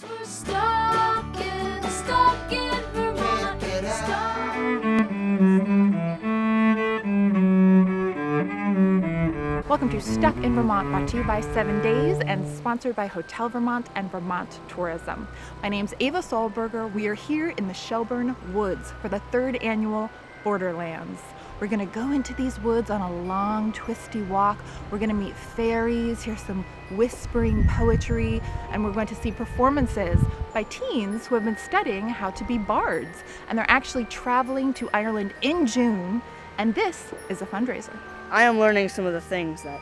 We're stuck in Vermont. Welcome to Stuck in Vermont, brought to you by 7 Days and sponsored by Hotel Vermont and Vermont Tourism. My name's Ava Solberger. We are here in the Shelburne Woods for the 3rd annual Borderlands. We're gonna go into these woods on a long, twisty walk. We're gonna meet fairies, hear some whispering poetry, and we're going to see performances by teens who have been studying how to be bards. And they're actually traveling to Ireland in June, and this is a fundraiser. I am learning some of the things that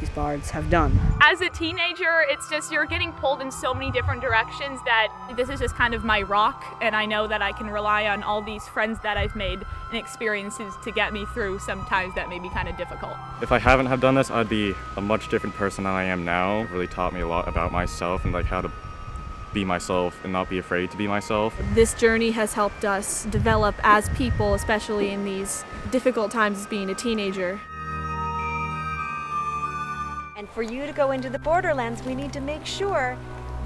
these bards have done. As a teenager, it's just you're getting pulled in so many different directions that this is just kind of my rock, and I know that I can rely on all these friends that I've made and experiences to get me through sometimes that may be kind of difficult. If I haven't have done this, I'd be a much different person than I am now. It really taught me a lot about myself and like how to be myself and not be afraid to be myself. This journey has helped us develop as people, especially in these difficult times as being a teenager. And for you to go into the Borderlands, we need to make sure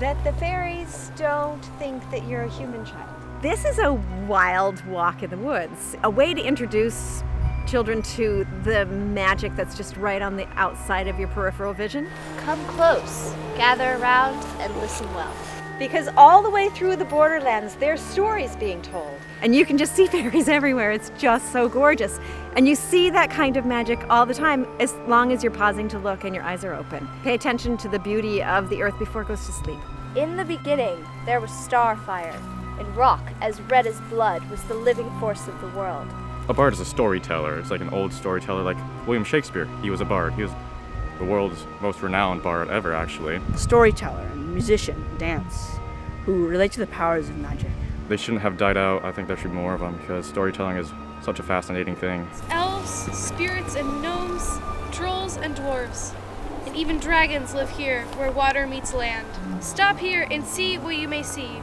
that the fairies don't think that you're a human child. This is a wild walk in the woods, a way to introduce children to the magic that's just right on the outside of your peripheral vision. Come close, gather around, and listen well. Because all the way through the Borderlands, there's stories being told. And you can just see fairies everywhere. It's just so gorgeous. And you see that kind of magic all the time as long as you're pausing to look and your eyes are open. Pay attention to the beauty of the earth before it goes to sleep. In the beginning, there was starfire, and rock as red as blood was the living force of the world. A bard is a storyteller. It's like an old storyteller like William Shakespeare. He was a bard. He was the world's most renowned bard ever, actually. Storyteller, musician, dance, who relate to the powers of magic. They shouldn't have died out. I think there should be more of them because storytelling is such a fascinating thing. Elves, spirits and gnomes, trolls and dwarves, and even dragons live here where water meets land. Stop here and see what you may see.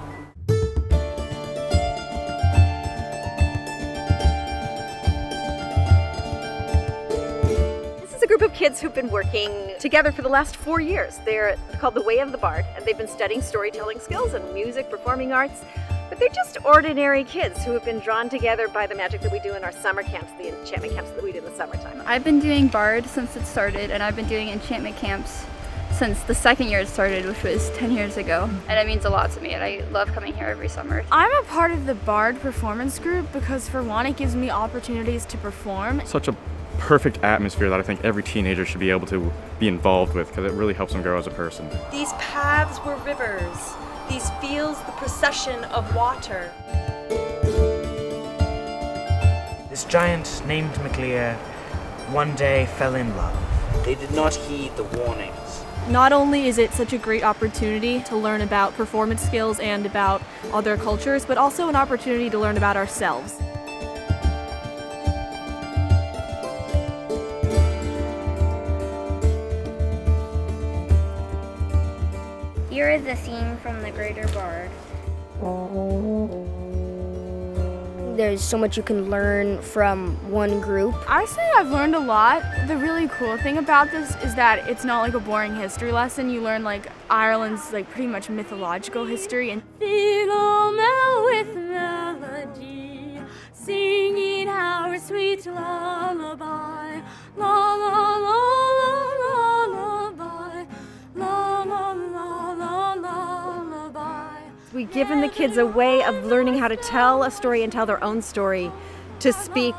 A group of kids who've been working together for the last 4 years. They're called the Way of the Bard, and they've been studying storytelling skills and music, performing arts, but they're just ordinary kids who have been drawn together by the magic that we do in our summer camps, the enchantment camps that we do in the summertime. I've been doing Bard since it started, and I've been doing enchantment camps since the 2nd year it started, which was 10 years ago. And it means a lot to me, and I love coming here every summer. I'm a part of the Bard performance group because for one, it gives me opportunities to perform. Such a perfect atmosphere that I think every teenager should be able to be involved with because it really helps them grow as a person. These paths were rivers. These fields, the procession of water. This giant named McLear one day fell in love. They did not heed the warnings. Not only is it such a great opportunity to learn about performance skills and about other cultures, but also an opportunity to learn about ourselves. Here is a scene from the Greater Bard. There's so much you can learn from one group. I say I've learned a lot. The really cool thing about this is that it's not like a boring history lesson. You learn like Ireland's like pretty much mythological history and Philomel with melody, singing our sweet lullaby. La la la la lullaby. La la la la lullaby. We've given the kids a way of learning how to tell a story and tell their own story, to speak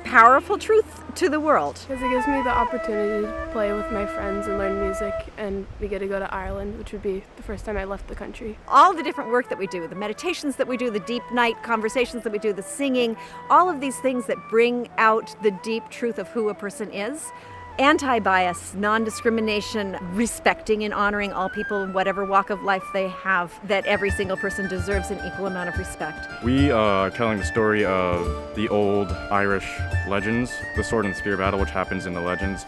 powerful truth to the world. Because it gives me the opportunity to play with my friends and learn music, and we get to go to Ireland, which would be the first time I left the country. All the different work that we do, the meditations that we do, the deep night conversations that we do, the singing, all of these things that bring out the deep truth of who a person is. Anti-bias, non-discrimination, respecting and honoring all people in whatever walk of life they have, that every single person deserves an equal amount of respect. We are telling the story of the old Irish legends, the sword and spear battle, which happens in the legends.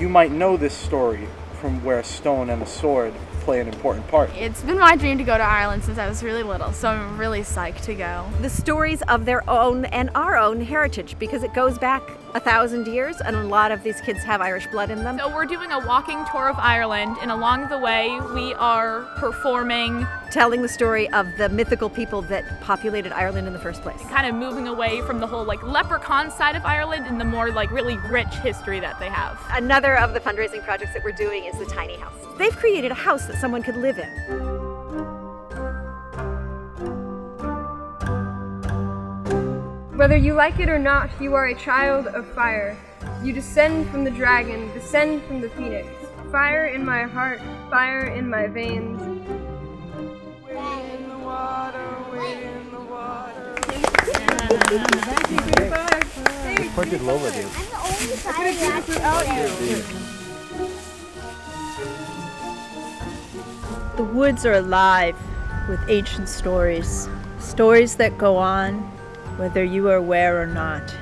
You might know this story from where a stone and a sword play an important part. It's been my dream to go to Ireland since I was really little, so I'm really psyched to go. The stories of their own and our own heritage, because it goes back 1,000 years and a lot of these kids have Irish blood in them. So we're doing a walking tour of Ireland, and along the way we are performing, telling the story of the mythical people that populated Ireland in the first place. Kind of moving away from the whole like leprechaun side of Ireland and the more like really rich history that they have. Another of the fundraising projects that we're doing is the tiny house. They've created a house that someone could live in. Whether you like it or not, you are a child of fire. You descend from the dragon, descend from the phoenix. Fire in my heart, fire in my veins. Wade in the water, wade in the water. What did Lola do? The woods are alive with ancient stories. Stories that go on whether you are aware or not.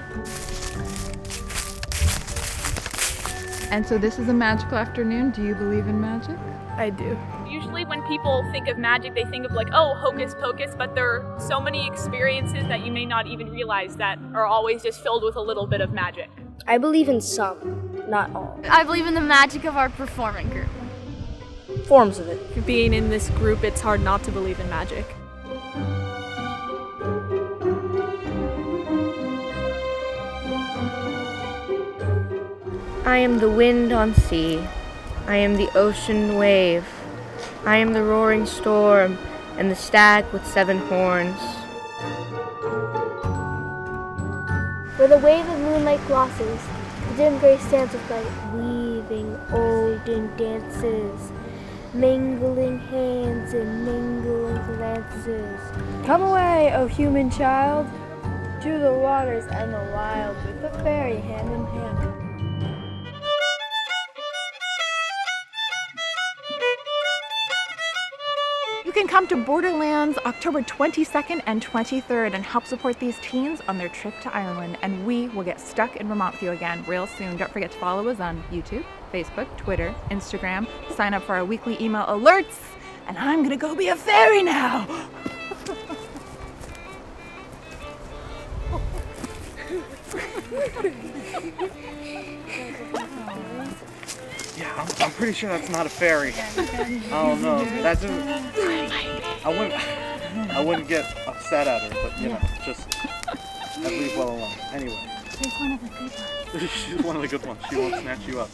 And so this is a magical afternoon. Do you believe in magic? I do. Usually when people think of magic, they think of like, oh, hocus pocus, but there are so many experiences that you may not even realize that are always just filled with a little bit of magic. I believe in some, not all. I believe in the magic of our performing group. Forms of it. Being in this group, it's hard not to believe in magic. I am the wind on sea. I am the ocean wave. I am the roaring storm and the stag with 7 horns. Where the wave of moonlight glosses, the dim gray sands of light, weaving olden dances, mingling hands and mingling glances. Come away, O human child, to the waters and the wild, with the fairy hand in hand. You can come to Borderlands October 22nd and 23rd and help support these teens on their trip to Ireland. And we will get stuck in Vermont with you again real soon. Don't forget to follow us on YouTube, Facebook, Twitter, Instagram. Sign up for our weekly email alerts. And I'm gonna go be a fairy now. Yeah, I'm pretty sure that's not a fairy. I don't know. That doesn't. I wouldn't get upset at her, but you know, just I'd leave well alone. Anyway. She's one of the good ones. She's one of the good ones. She won't snatch you up.